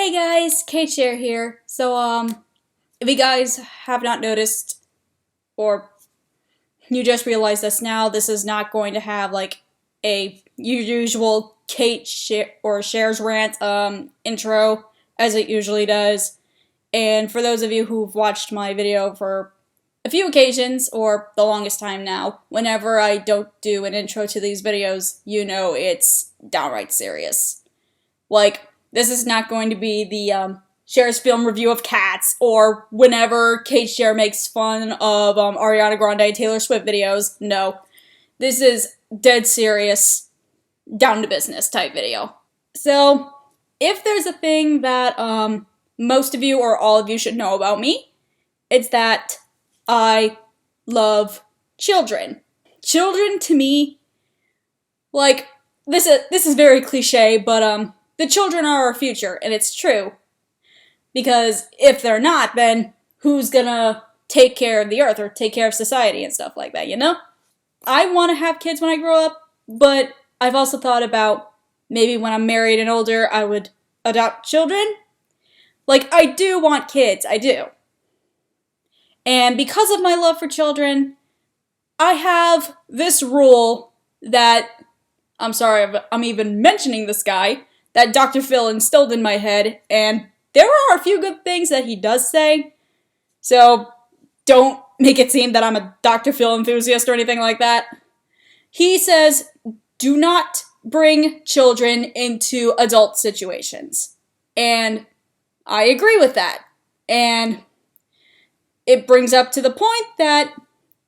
Hey guys, Cher here. If you guys have not noticed, or you just realized this now, this is not going to have like a usual Cher's rant intro as it usually does. And for those of you who've watched my video for a few occasions, or the longest time now, whenever I don't do an intro to these videos, you know it's downright serious. Like, this is not going to be the Cher's film review of Cats, or whenever Cher makes fun of Ariana Grande and Taylor Swift videos. No, this is dead serious, down to business type video. So, if there's a thing that most of you or all of you should know about me, it's that I love children. Children to me, like, this is very cliche, but the children are our future, and it's true. Because if they're not, then who's gonna take care of the earth or take care of society and stuff like that, you know? I want to have kids when I grow up, but I've also thought about maybe when I'm married and older, I would adopt children. Like, I do want kids, I do. And because of my love for children, I have this rule that, I'm sorry I'm even mentioning this guy, that Dr. Phil instilled in my head, and there are a few good things that he does say, so don't make it seem that I'm a Dr. Phil enthusiast or anything like that. He says, do not bring children into adult situations, and I agree with that, and it brings up to the point that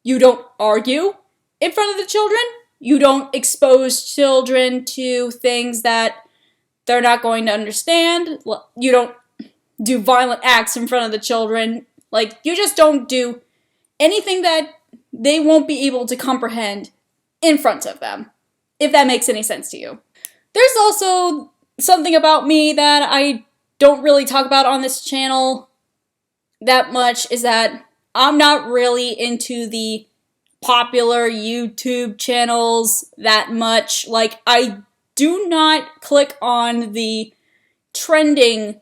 you don't argue in front of the children, you don't expose children to things that they're not going to understand. You don't do violent acts in front of the children. Like, you just don't do anything that they won't be able to comprehend in front of them, if that makes any sense to you. There's also something about me that I don't really talk about on this channel that much, is that I'm not really into the popular YouTube channels that much. Like, I do not click on the trending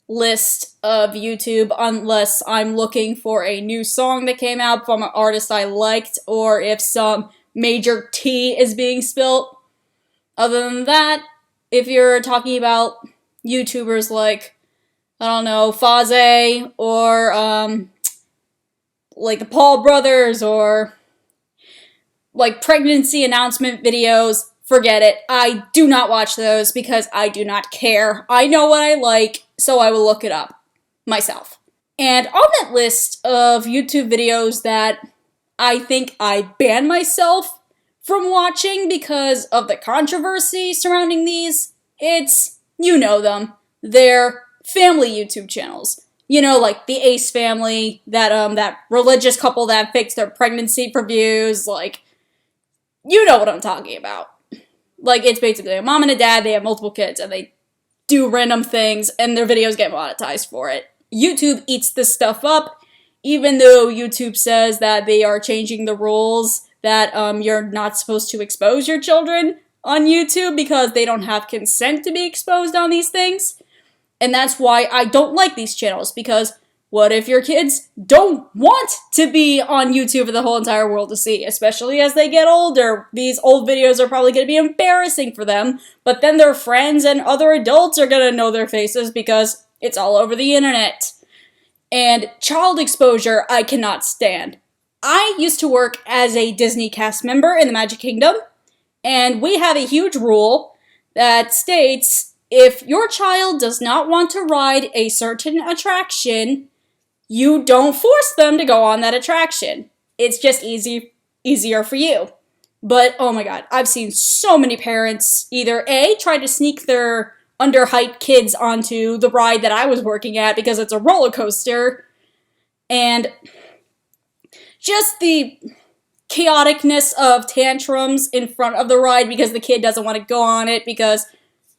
list of YouTube unless I'm looking for a new song that came out from an artist I liked, or if some major tea is being spilt. Other than that, if you're talking about YouTubers like, I don't know, Faze, or like the Paul brothers, or like pregnancy announcement videos, forget it. I do not watch those because I do not care. I know what I like, so I will look it up myself. And on that list of YouTube videos that I think I ban myself from watching because of the controversy surrounding these, it's, you know them, they're family YouTube channels. You know, like the Ace family, that religious couple that fakes their pregnancy for views, like, you know what I'm talking about. Like, it's basically a mom and a dad, they have multiple kids, and they do random things, and their videos get monetized for it. YouTube eats this stuff up, even though YouTube says that they are changing the rules, that you're not supposed to expose your children on YouTube because they don't have consent to be exposed on these things. And that's why I don't like these channels, because what if your kids don't want to be on YouTube for the whole entire world to see? Especially as they get older. These old videos are probably going to be embarrassing for them, but then their friends and other adults are going to know their faces because it's all over the internet. And child exposure, I cannot stand. I used to work as a Disney cast member in the Magic Kingdom, and we have a huge rule that states if your child does not want to ride a certain attraction, you don't force them to go on that attraction. It's just easier for you. But, oh my god, I've seen so many parents either A, try to sneak their under-height kids onto the ride that I was working at because it's a roller coaster, and just the chaoticness of tantrums in front of the ride because the kid doesn't want to go on it because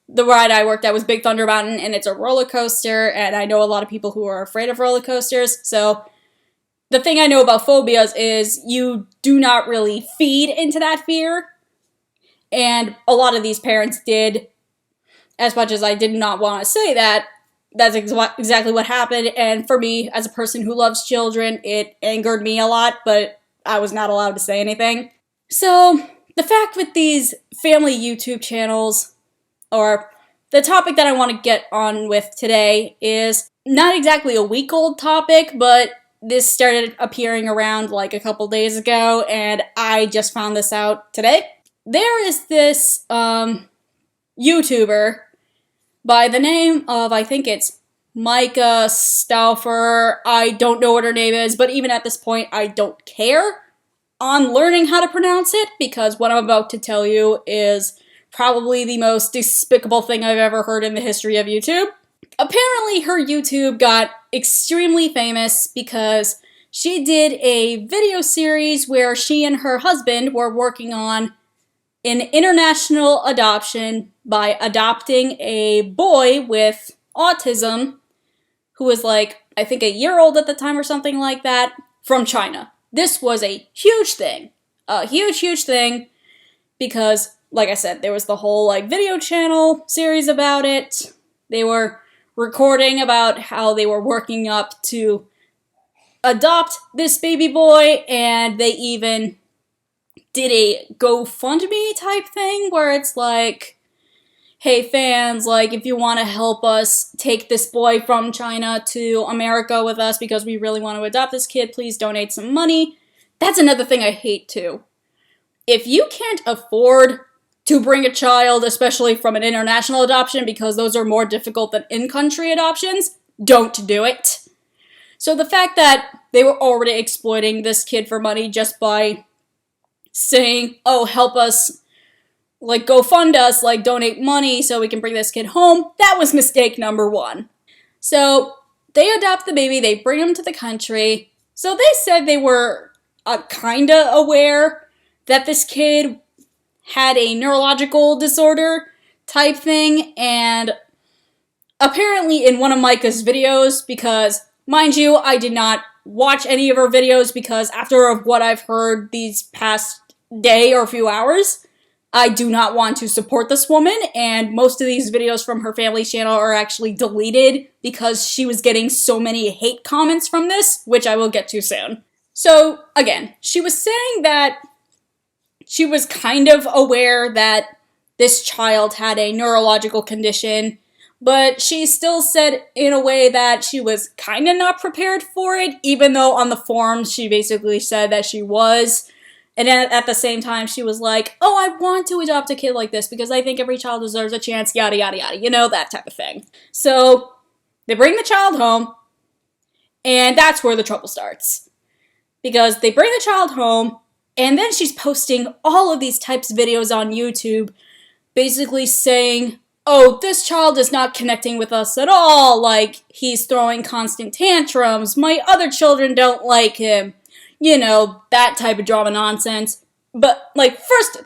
the ride I worked at was Big Thunder Mountain, and it's a roller coaster, and I know a lot of people who are afraid of roller coasters, so the thing I know about phobias is you do not really feed into that fear, and a lot of these parents did, as much as I did not want to say that, that's exactly what happened, and for me, as a person who loves children, it angered me a lot, but I was not allowed to say anything. So, the fact with these family YouTube channels, or the topic that I want to get on with today, is not exactly a week-old topic, but this started appearing around like a couple days ago, and I just found this out today. There is this YouTuber by the name of, I think it's Micah Stauffer. I don't know what her name is, but even at this point, I don't care on learning how to pronounce it, because what I'm about to tell you is probably the most despicable thing I've ever heard in the history of YouTube. Apparently, her YouTube got extremely famous because she did a video series where she and her husband were working on an international adoption by adopting a boy with autism who was like, I think a year old at the time or something like that, from China. This was a huge thing. A huge thing because, like I said, there was the whole like video channel series about it. They were recording about how they were working up to adopt this baby boy, and they even did a GoFundMe type thing where it's like, hey fans, like if you want to help us take this boy from China to America with us because we really want to adopt this kid, please donate some money. That's another thing I hate too. If you can't afford to bring a child, especially from an international adoption, because those are more difficult than in-country adoptions, don't do it. So the fact that they were already exploiting this kid for money just by saying, oh, help us, like, go fund us, like, donate money so we can bring this kid home, that was mistake number one. So they adopt the baby, they bring him to the country. So they said they were kinda aware that this kid had a neurological disorder type thing, and apparently in one of Micah's videos, because, mind you, I did not watch any of her videos because after what I've heard these past day or few hours, I do not want to support this woman, and most of these videos from her family channel are actually deleted because she was getting so many hate comments from this, which I will get to soon. So, again, she was saying that she was kind of aware that this child had a neurological condition, but she still said in a way that she was kind of not prepared for it, even though on the forums she basically said that she was. And at the same time, she was like, oh, I want to adopt a kid like this because I think every child deserves a chance, yada, yada, yada. You know, that type of thing. So, they bring the child home, and that's where the trouble starts. Because they bring the child home, and then she's posting all of these types of videos on YouTube, basically saying, oh, this child is not connecting with us at all, like, he's throwing constant tantrums, my other children don't like him. You know, that type of drama nonsense. But, like, first,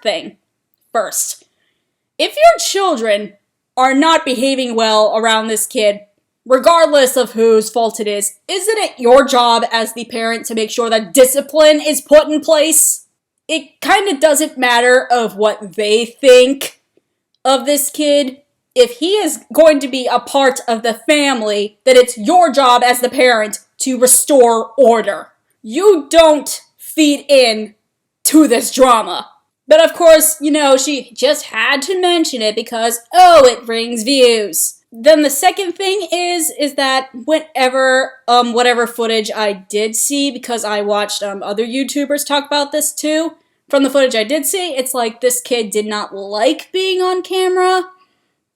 if your children are not behaving well around this kid, regardless of whose fault it is, isn't it your job as the parent to make sure that discipline is put in place? It kind of doesn't matter of what they think of this kid. If he is going to be a part of the family, then it's your job as the parent to restore order. You don't feed in to this drama. But of course, you know, she just had to mention it because, oh, it brings views. Then the second thing is that whenever, whatever footage I did see, because I watched other YouTubers talk about this too, from the footage I did see, it's like this kid did not like being on camera.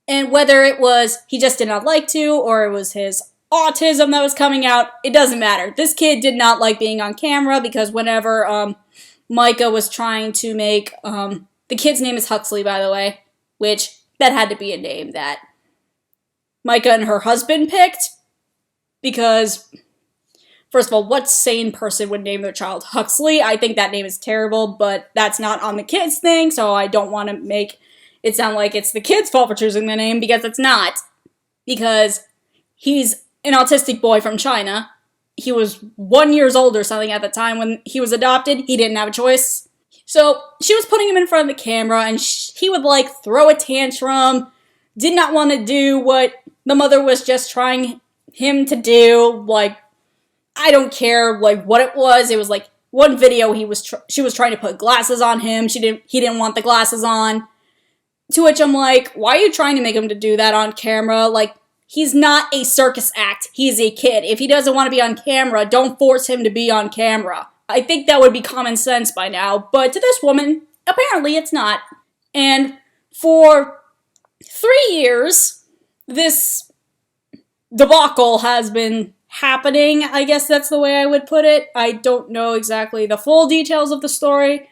And whether it was he just did not like to, or it was his autism that was coming out, it doesn't matter. This kid did not like being on camera because whenever Micah was trying to make, the kid's name is Huxley, by the way, which that had to be a name that Micah and her husband picked, because, first of all, what sane person would name their child Huxley? I think that name is terrible, but that's not on the kid's thing, so I don't want to make it sound like it's the kid's fault for choosing the name, because it's not. Because he's an autistic boy from China. He was 1 year old or something at the time when he was adopted. He didn't have a choice. So she was putting him in front of the camera, and he would, like, throw a tantrum, did not want to do what the mother was just trying him to do, like, I don't care, like, what it was. It was, like, one video she was trying to put glasses on him. He didn't want the glasses on. To which I'm like, why are you trying to make him to do that on camera? Like, he's not a circus act. He's a kid. If he doesn't want to be on camera, don't force him to be on camera. I think that would be common sense by now, but to this woman, apparently it's not. And for 3 years, this debacle has been happening. I guess that's the way I would put it. I don't know exactly the full details of the story,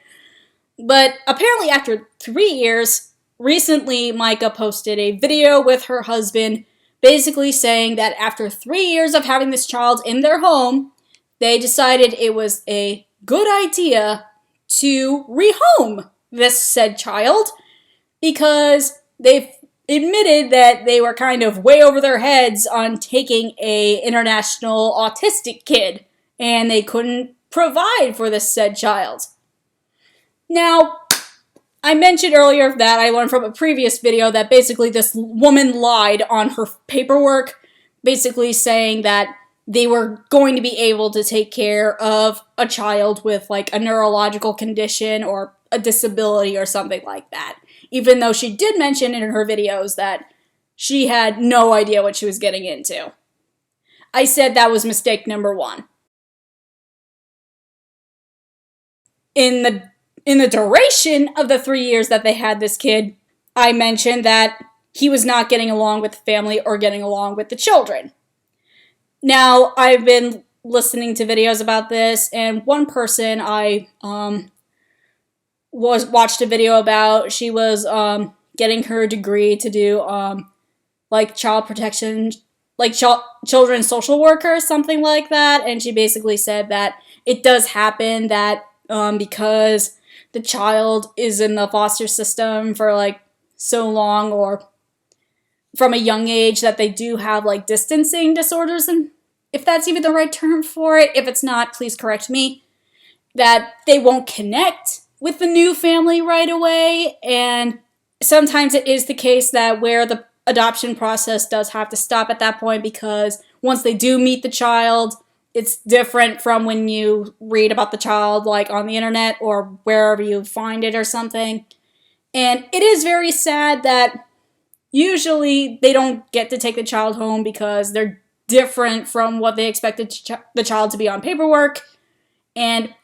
but apparently after 3 years, recently, Micah posted a video with her husband basically saying that after 3 years of having this child in their home, they decided it was a good idea to rehome this said child because they've admitted that they were kind of way over their heads on taking a international autistic kid and they couldn't provide for this said child. Now, I mentioned earlier that I learned from a previous video that basically this woman lied on her paperwork, basically saying that they were going to be able to take care of a child with like a neurological condition or a disability or something like that, even though she did mention in her videos that she had no idea what she was getting into. I said that was mistake number 1. In the duration of the 3 years that they had this kid, I mentioned that he was not getting along with the family or getting along with the children. Now, I've been listening to videos about this, and one person I watched a video about, she was getting her degree to do like child protection, like children's social worker, something like that, and she basically said that it does happen that because the child is in the foster system for like so long or from a young age that they do have like distancing disorders, and if that's even the right term for it, if it's not, please correct me, that they won't connect with the new family right away. And sometimes it is the case that where the adoption process does have to stop at that point because once they do meet the child, it's different from when you read about the child, like on the internet or wherever you find it or something. And it is very sad that usually they don't get to take the child home because they're different from what they expected the child to be on paperwork. And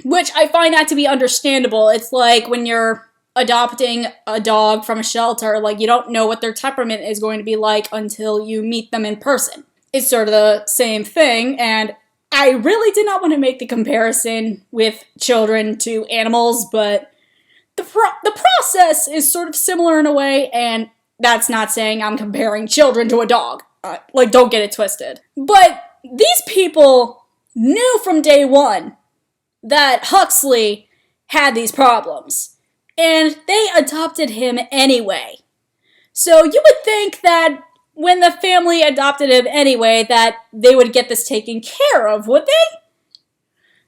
which I find that to be understandable. It's like when you're adopting a dog from a shelter, like you don't know what their temperament is going to be like until you meet them in person. It's sort of the same thing, and I really did not want to make the comparison with children to animals, but the process is sort of similar in a way, and that's not saying I'm comparing children to a dog. Like, don't get it twisted. But these people knew from day one that Huxley had these problems, and they adopted him anyway. So you would think that when the family adopted him anyway, that they would get this taken care of, would they?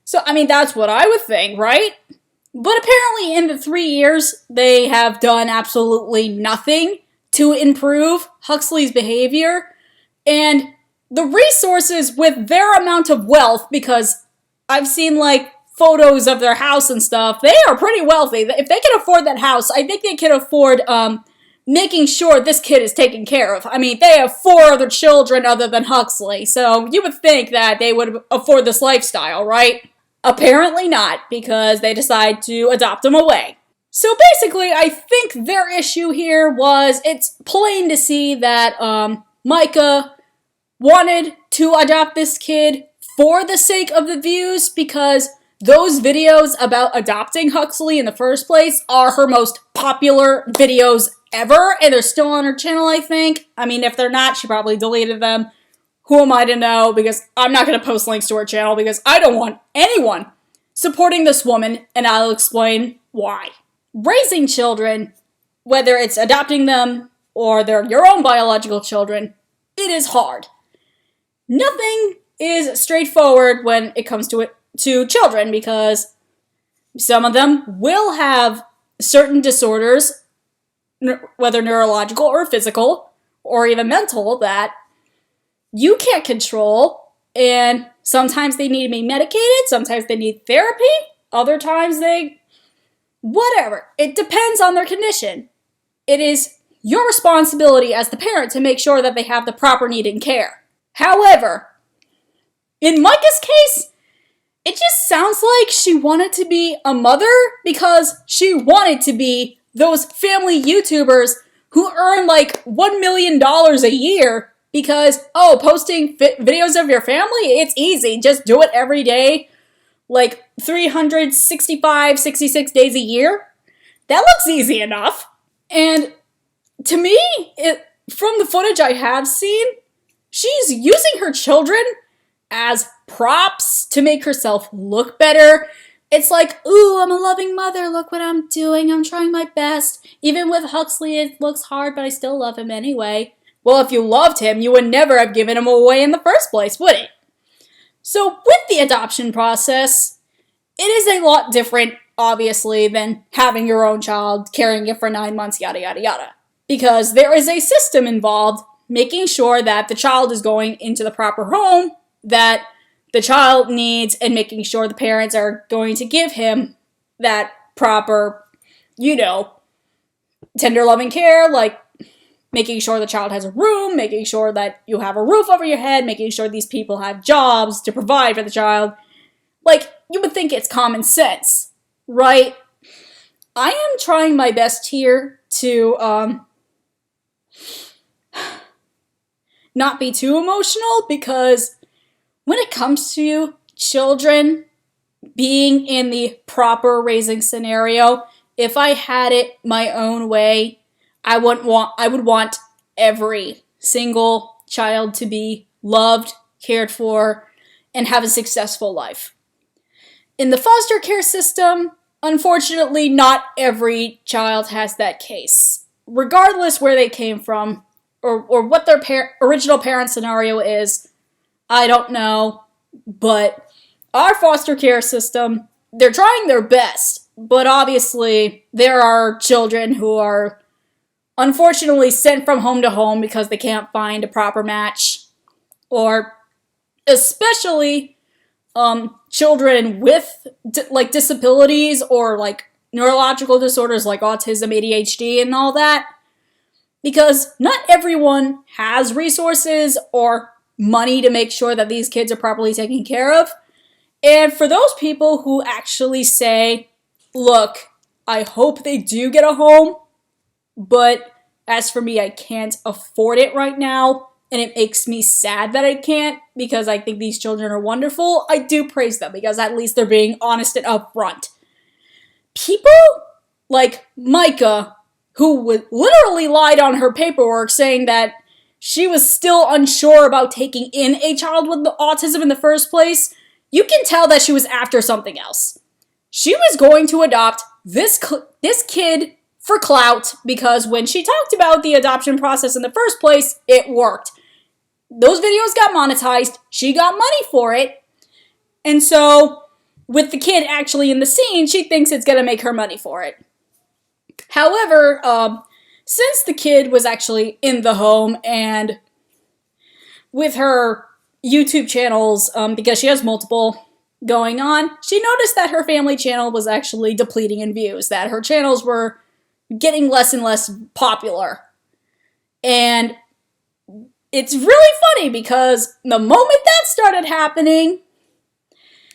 So, I mean, that's what I would think, right? But apparently in the 3 years, they have done absolutely nothing to improve Huxley's behavior. And the resources with their amount of wealth, because I've seen, like, photos of their house and stuff, they are pretty wealthy. If they can afford that house, I think they can afford, making sure this kid is taken care of. I mean, they have 4 other children other than Huxley, so you would think that they would afford this lifestyle, right? Apparently not, because they decide to adopt him away. So basically, I think their issue here was, it's plain to see that Micah wanted to adopt this kid for the sake of the views, because those videos about adopting Huxley in the first place are her most popular videos ever, and they're still on her channel, I think. I mean, if they're not, she probably deleted them. Who am I to know? Because I'm not going to post links to her channel because I don't want anyone supporting this woman, and I'll explain why. Raising children, whether it's adopting them or they're your own biological children, it is hard. Nothing is straightforward when it comes to children, because some of them will have certain disorders, whether neurological or physical, or even mental that you can't control, and sometimes they need to be medicated, sometimes they need therapy, other times whatever. It depends on their condition. It is your responsibility as the parent to make sure that they have the proper need and care. However, in Micah's case, it just sounds like she wanted to be a mother because she wanted to be those family YouTubers who earn like $1 million a year because, posting videos of your family, it's easy. Just do it every day, like 365, 66 days a year. That looks easy enough. And to me, from the footage I have seen, she's using her children as props to make herself look better. It's like, ooh, I'm a loving mother, look what I'm doing, I'm trying my best. Even with Huxley, it looks hard, but I still love him anyway. Well, if you loved him, you would never have given him away in the first place, would it? So with the adoption process, it is a lot different, obviously, than having your own child, carrying it for 9 months, yada, yada, yada. Because there is a system involved, making sure that the child is going into the proper home that the child needs, and making sure the parents are going to give him that proper, tender loving care, like making sure the child has a room, making sure that you have a roof over your head, making sure these people have jobs to provide for the child. Like, you would think it's common sense, right? I am trying my best here to, not be too emotional, because when it comes to children being in the proper raising scenario, if I had it my own way, I would want every single child to be loved, cared for, and have a successful life. In the foster care system, unfortunately, not every child has that case. Regardless where they came from, or what their original parent scenario is, I don't know, but our foster care system, they're trying their best, but obviously there are children who are unfortunately sent from home to home because they can't find a proper match, or especially children with disabilities or like neurological disorders like autism, ADHD, and all that, because not everyone has resources or money to make sure that these kids are properly taken care of. And for those people who actually say, look, I hope they do get a home, but as for me, I can't afford it right now, and it makes me sad that I can't, because I think these children are wonderful. I do praise them, because at least they're being honest and upfront. People like Micah, who literally lied on her paperwork saying that she was still unsure about taking in a child with autism in the first place, you can tell that she was after something else. She was going to adopt this kid for clout, because when she talked about the adoption process in the first place, it worked. Those videos got monetized, she got money for it, and so with the kid actually in the scene, she thinks it's gonna make her money for it. However, since the kid was actually in the home, and with her YouTube channels, because she has multiple going on, she noticed that her family channel was actually depleting in views, that her channels were getting less and less popular. And it's really funny, because the moment that started happening,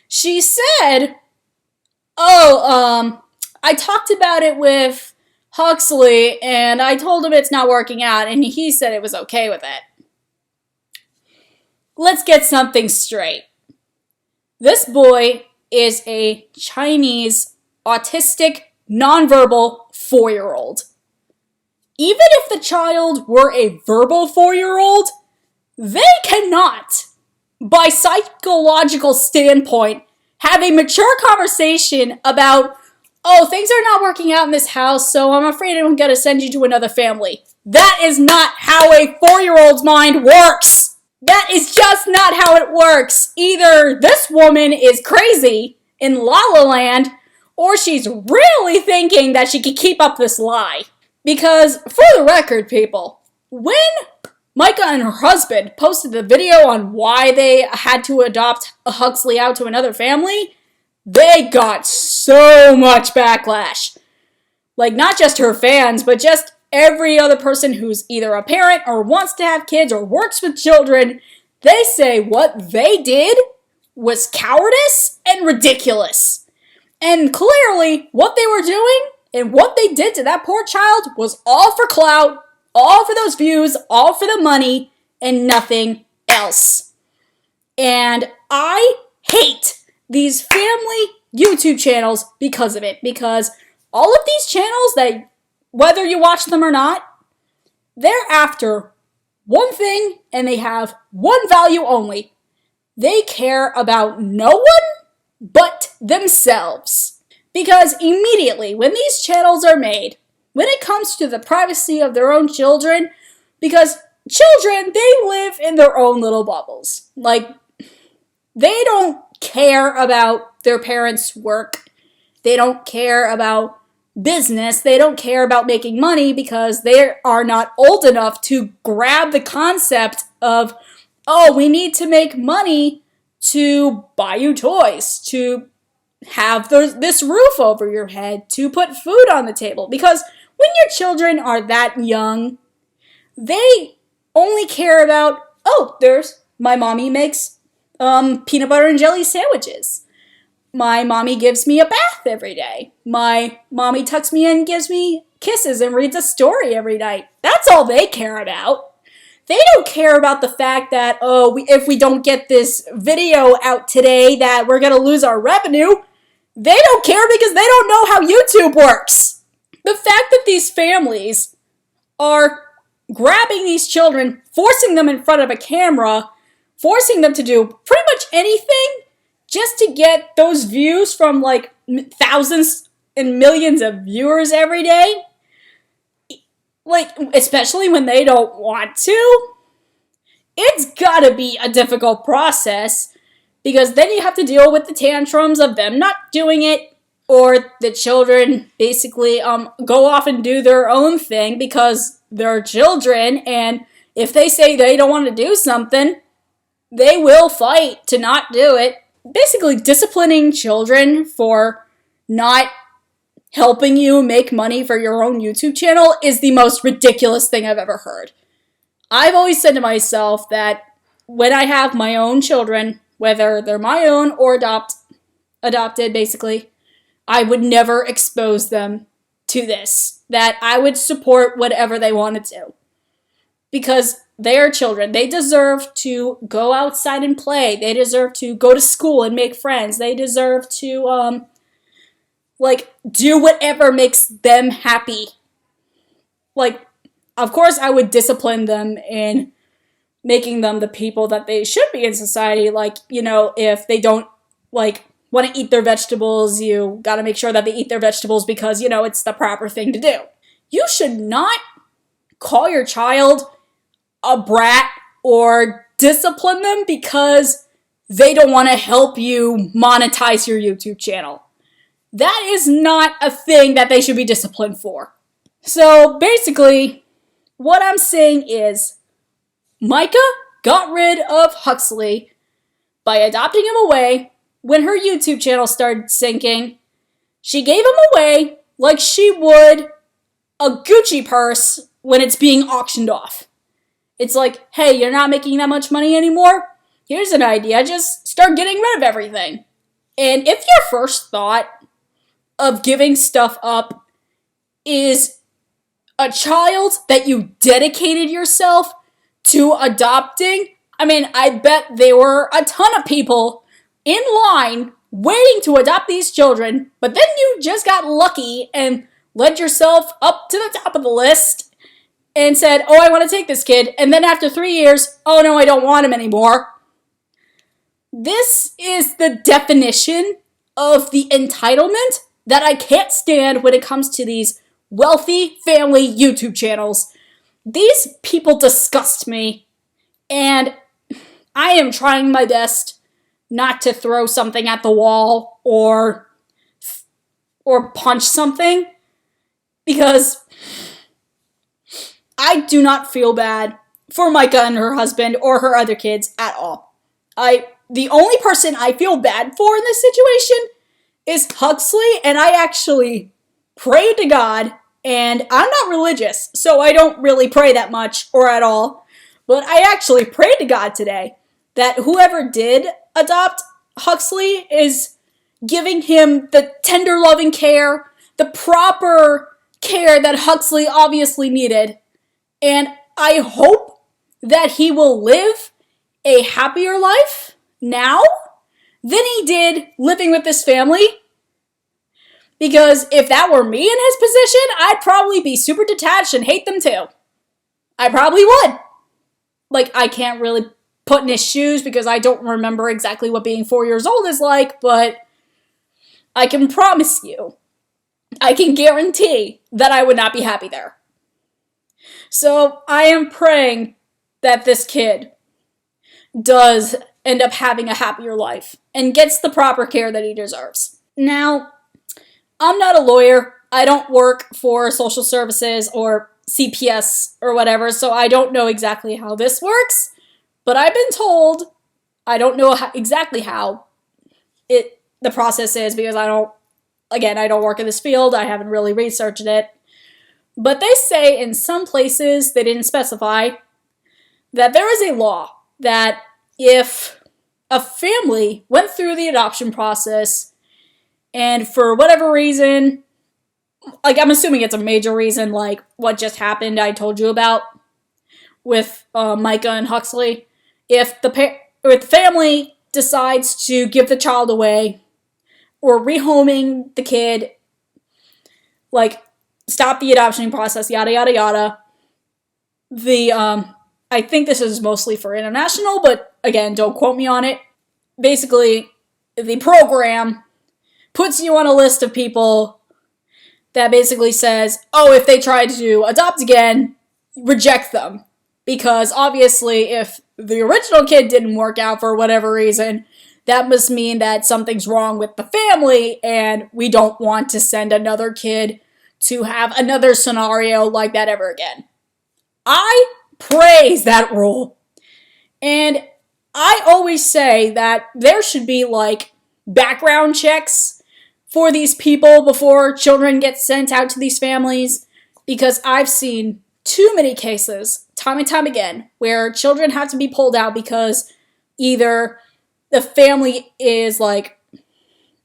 she said, I talked about it with Huxley, and I told him it's not working out, and he said it was okay with it. Let's get something straight. This boy is a Chinese, autistic, nonverbal 4-year-old. Even if the child were a verbal 4-year-old, they cannot, by psychological standpoint, have a mature conversation about, things are not working out in this house, so I'm afraid I'm going to send you to another family. That is not how a 4-year-old's mind works. That is just not how it works. Either this woman is crazy in La La Land, or she's really thinking that she can keep up this lie. Because, for the record, people, when Micah and her husband posted the video on why they had to adopt Huxley out to another family, they got so much backlash. Like, not just her fans, but just every other person who's either a parent or wants to have kids or works with children. They say what they did was cowardice and ridiculous. And clearly, what they were doing and what they did to that poor child was all for clout, all for those views, all for the money, and nothing else. And I hate these family YouTube channels because of it. Because all of these channels, that whether you watch them or not, they're after one thing and they have one value only. They care about no one but themselves. Because immediately when these channels are made, when it comes to the privacy of their own children, because children, they live in their own little bubbles. Like, they don't care about their parents' work. They don't care about business. They don't care about making money because they are not old enough to grab the concept of, oh, we need to make money to buy you toys, to have this roof over your head, to put food on the table. Because when your children are that young, they only care about, oh, there's, my mommy makes peanut butter and jelly sandwiches. My mommy gives me a bath every day. My mommy tucks me in, gives me kisses, and reads a story every night. That's all they care about. They don't care about the fact that, oh, if we don't get this video out today, that we're going to lose our revenue. They don't care because they don't know how YouTube works. The fact that these families are grabbing these children, forcing them in front of a camera, forcing them to do pretty much anything just to get those views from like thousands and millions of viewers every day, like, especially when they don't want to, it's gotta be a difficult process, because then you have to deal with the tantrums of them not doing it, or the children basically go off and do their own thing because they're children, and if they say they don't want to do something, they will fight to not do it. Basically, disciplining children for not helping you make money for your own YouTube channel is the most ridiculous thing I've ever heard. I've always said to myself that when I have my own children, whether they're my own or adopted, basically, I would never expose them to this. That I would support whatever they want to do. Because they are children. They deserve to go outside and play. They deserve to go to school and make friends. They deserve to, do whatever makes them happy. Like, of course I would discipline them in making them the people that they should be in society. Like, you know, if they don't, want to eat their vegetables, you gotta make sure that they eat their vegetables because, it's the proper thing to do. You should not call your child a brat or discipline them because they don't want to help you monetize your YouTube channel. That is not a thing that they should be disciplined for. So basically, what I'm saying is, Micah got rid of Huxley by adopting him away when her YouTube channel started sinking. She gave him away like she would a Gucci purse when it's being auctioned off. It's like, hey, you're not making that much money anymore? Here's an idea, just start getting rid of everything. And if your first thought of giving stuff up is a child that you dedicated yourself to adopting, I bet there were a ton of people in line waiting to adopt these children, but then you just got lucky and led yourself up to the top of the list and said, oh, I want to take this kid, and then after 3 years, oh no, I don't want him anymore. This is the definition of the entitlement that I can't stand when it comes to these wealthy family YouTube channels. These people disgust me, and I am trying my best not to throw something at the wall or punch something, because I do not feel bad for Micah and her husband or her other kids at all. The only person I feel bad for in this situation is Huxley, and I actually pray to God, and I'm not religious, so I don't really pray that much or at all, but I actually prayed to God today that whoever did adopt Huxley is giving him the tender, loving care, the proper care that Huxley obviously needed, and I hope that he will live a happier life now than he did living with his family. Because if that were me in his position, I'd probably be super detached and hate them too. I probably would. Like, I can't really put in his shoes because I don't remember exactly what being 4 years old is like, but I can promise you, I can guarantee that I would not be happy there. So I am praying that this kid does end up having a happier life and gets the proper care that he deserves. Now, I'm not a lawyer. I don't work for social services or CPS or whatever, so I don't know exactly how this works, but I've been told, I don't know exactly how the process is because I don't work in this field. I haven't really researched it. But they say in some places, they didn't specify, that there is a law that if a family went through the adoption process and for whatever reason, like I'm assuming it's a major reason, like what just happened I told you about with Micah and Huxley, if the family decides to give the child away or rehoming the kid, like stop the adoption process, yada yada yada. I think this is mostly for international, but again, don't quote me on it. Basically, the program puts you on a list of people that basically says, oh, if they try to adopt again, reject them. Because obviously, if the original kid didn't work out for whatever reason, that must mean that something's wrong with the family, and we don't want to send another kid to have another scenario like that ever again. I praise that rule. And I always say that there should be, like, background checks for these people before children get sent out to these families, because I've seen too many cases, time and time again, where children have to be pulled out because either the family is, like,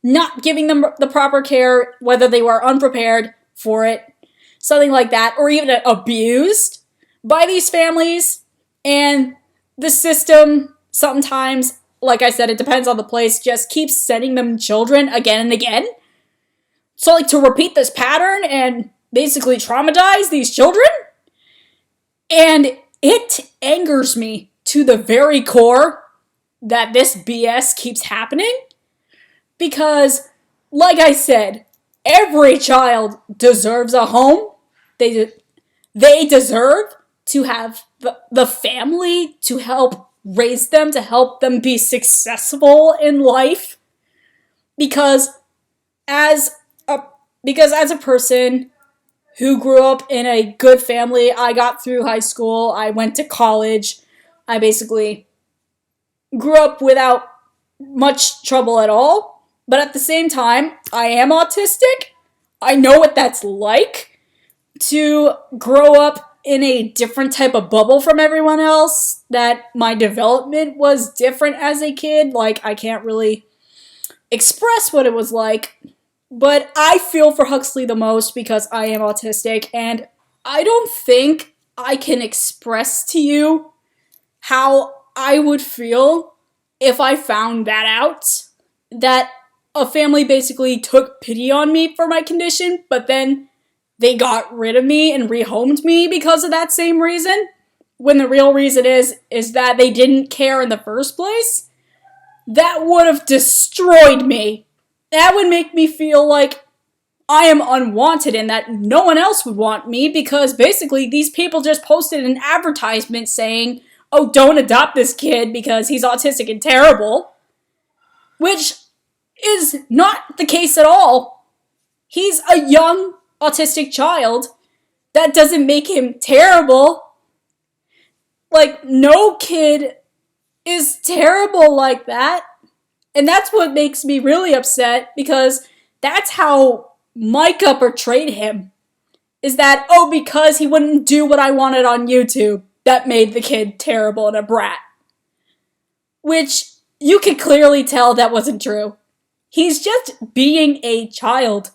not giving them the proper care, whether they were unprepared for it, something like that, or even abused by these families, and the system sometimes, like I said, it depends on the place, just keeps sending them children again and again. So, like, to repeat this pattern and basically traumatize these children? And it angers me to the very core that this BS keeps happening. Because, like I said, every child deserves a home. They deserve to have the family to help raise them, to help them be successful in life. Because as a person who grew up in a good family, I got through high school, I went to college, I basically grew up without much trouble at all. But at the same time, I am autistic. I know what that's like to grow up in a different type of bubble from everyone else, that my development was different as a kid. Like, I can't really express what it was like, but I feel for Huxley the most because I am autistic, and I don't think I can express to you how I would feel if I found that out, that a family basically took pity on me for my condition, but then they got rid of me and rehomed me because of that same reason, when the real reason is that they didn't care in the first place. That would have destroyed me. That would make me feel like I am unwanted and that no one else would want me, because basically these people just posted an advertisement saying, oh, don't adopt this kid because he's autistic and terrible, which is not the case at all. He's a young autistic child. That doesn't make him terrible. Like, no kid is terrible like that. And that's what makes me really upset, because that's how Micah portrayed him. Is that, oh, because he wouldn't do what I wanted on YouTube, that made the kid terrible and a brat. Which, you could clearly tell that wasn't true. He's just being a child.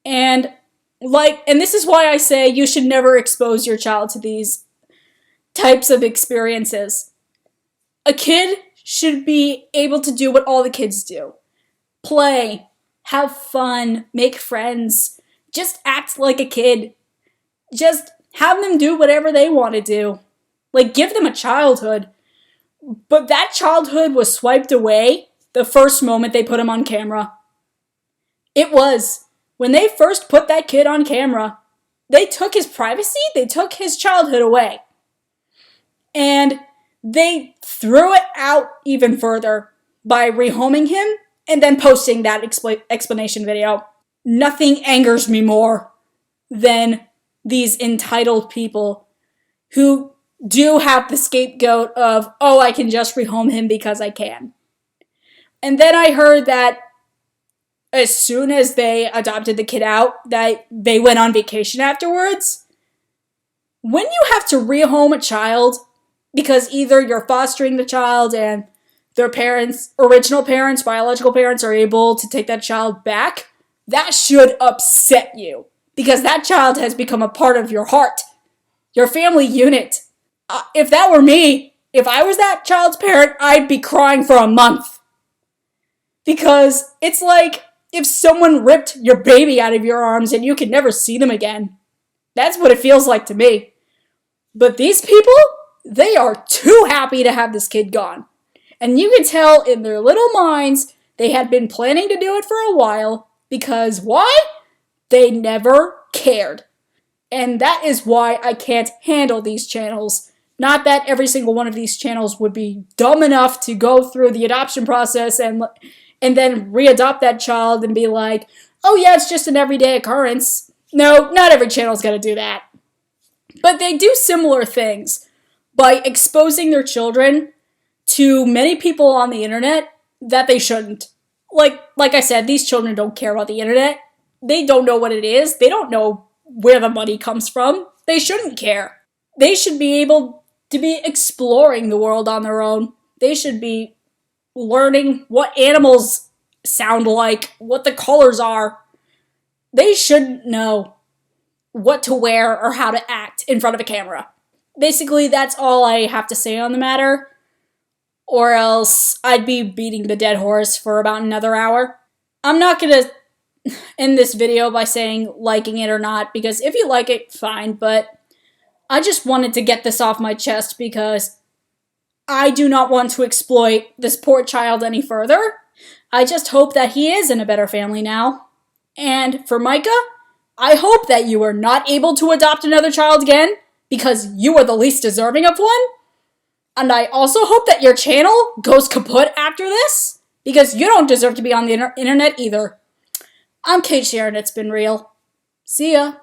And this is why I say you should never expose your child to these types of experiences. A kid should be able to do what all the kids do. Play, have fun, make friends, just act like a kid. Just have them do whatever they want to do. Like, give them a childhood. But that childhood was swiped away the first moment they put him on camera. It was. When they first put that kid on camera, they took his privacy, they took his childhood away. And they threw it out even further by rehoming him and then posting that explanation video. Nothing angers me more than these entitled people who do have the scapegoat of, oh, I can just rehome him because I can. And then I heard that as soon as they adopted the kid out, that they went on vacation afterwards. When you have to rehome a child because either you're fostering the child and their parents, original parents, biological parents, are able to take that child back, that should upset you, because that child has become a part of your heart, your family unit. If that were me, if I was that child's parent, I'd be crying for a month. Because it's like if someone ripped your baby out of your arms and you could never see them again. That's what it feels like to me. But these people, they are too happy to have this kid gone. And you can tell in their little minds they had been planning to do it for a while, because why? They never cared. And that is why I can't handle these channels. Not that every single one of these channels would be dumb enough to go through the adoption process and then readopt that child and be like, oh yeah, it's just an everyday occurrence. No, not every channel's gonna do that. But they do similar things by exposing their children to many people on the internet that they shouldn't. Like I said, these children don't care about the internet. They don't know what it is. They don't know where the money comes from. They shouldn't care. They should be able to be exploring the world on their own. They should be learning what animals sound like, what the colors are. They shouldn't know what to wear or how to act in front of a camera. Basically, that's all I have to say on the matter, or else I'd be beating the dead horse for about another hour. I'm not gonna end this video by saying liking it or not, because if you like it, fine, but I just wanted to get this off my chest because I do not want to exploit this poor child any further. I just hope that he is in a better family now. And for Micah, I hope that you are not able to adopt another child again, because you are the least deserving of one. And I also hope that your channel goes kaput after this, because you don't deserve to be on the internet either. I'm Cait, and it's been real. See ya.